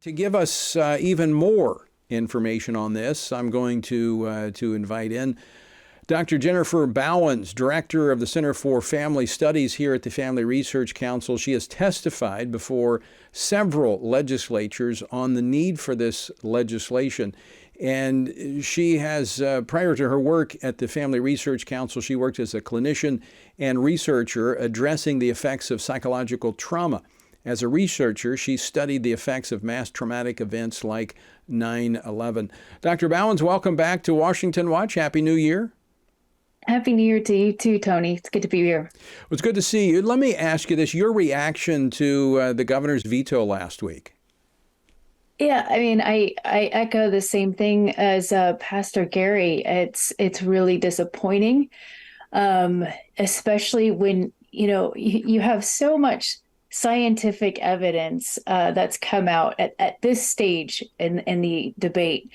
To give us even more information on this, I'm going to invite in Dr. Jennifer Bauwens, Director of the Center for Family Studies here at the Family Research Council. She has testified before several legislatures on the need for this legislation. And she has, prior to her work at the Family Research Council, she worked as a clinician and researcher addressing the effects of psychological trauma. As a researcher, she studied the effects of mass traumatic events like 9/11. Dr. Bauwens, welcome back to Washington Watch. Happy New Year. Happy New Year to you too, Tony. It's good to be here. Well, it's good to see you. Let me ask you this, your reaction to the governor's veto last week. Yeah, I mean, I echo the same thing as Pastor Gary. It's really disappointing, especially when, you have so much scientific evidence that's come out at this stage in the debate.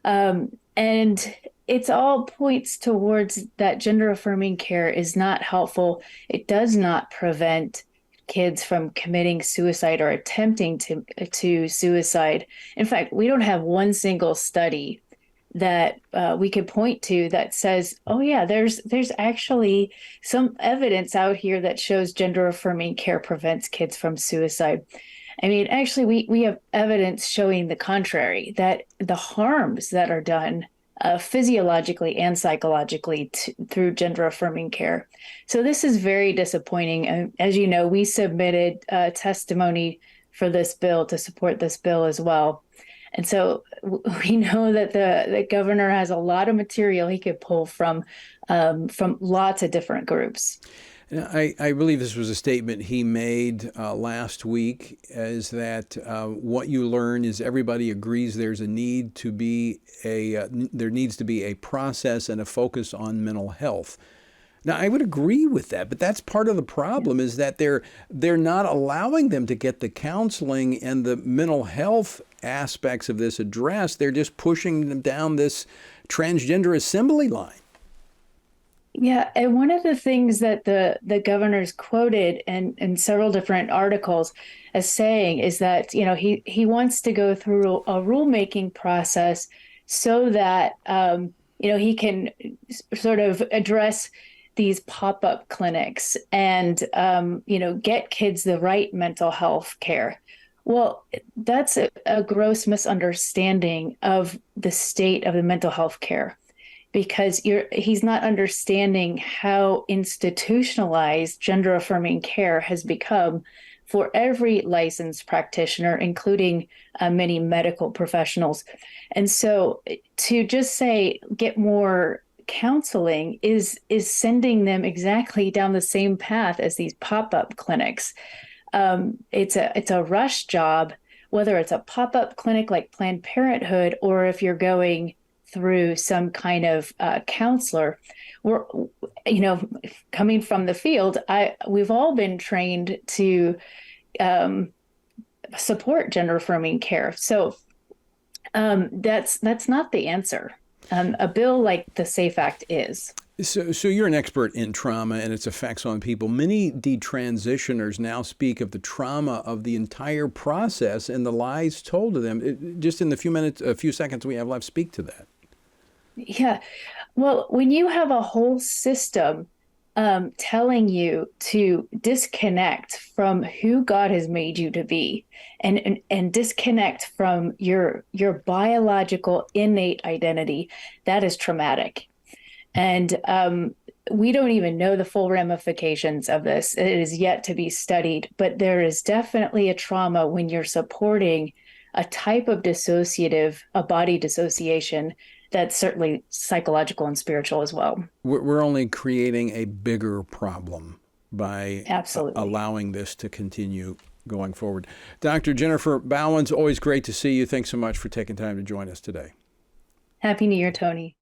And it's all points towards that gender affirming care is not helpful. It does not prevent kids from committing suicide or attempting to suicide. In fact, we don't have one single study that we could point to that says, oh yeah, there's actually some evidence out here that shows gender affirming care prevents kids from suicide. I mean, actually, we have evidence showing the contrary, that the harms that are done physiologically and psychologically through gender affirming care. So this is very disappointing. As you know, we submitted testimony for this bill to support this bill as well. And so we know that the governor has a lot of material he could pull from lots of different groups. I believe this was a statement he made last week, is that what you learn is everybody agrees there's a need to be there needs to be a process and a focus on mental health. Now, I would agree with that, but that's part of the problem, is that they're not allowing them to get the counseling and the mental health aspects of this addressed. They're just pushing them down this transgender assembly line. Yeah, and one of the things that the governor's quoted in several different articles as saying is that, he wants to go through a rulemaking process so that, he can sort of address these pop-up clinics and, get kids the right mental health care. Well, that's a gross misunderstanding of the state of the mental health care, because he's not understanding how institutionalized gender affirming care has become for every licensed practitioner, including many medical professionals. And so to just say, get more counseling is sending them exactly down the same path as these pop-up clinics. It's a rush job, whether it's a pop-up clinic like Planned Parenthood, or if you're going through some kind of counselor. We're, coming from the field, we've all been trained to support gender affirming care. So that's not the answer. A bill like the SAFE Act is. So you're an expert in trauma and its effects on people. Many detransitioners now speak of the trauma of the entire process and the lies told to them. Just in the few seconds we have left, speak to that. Yeah. Well, when you have a whole system telling you to disconnect from who God has made you to be and disconnect from your biological innate identity, that is traumatic. And we don't even know the full ramifications of this. It is yet to be studied, but there is definitely a trauma when you're supporting a type of a body dissociation that's certainly psychological and spiritual as well. We're only creating a bigger problem by Absolutely allowing this to continue going forward. Dr. Jennifer Bauwens, always great to see you. Thanks so much for taking time to join us today. Happy New Year, Tony.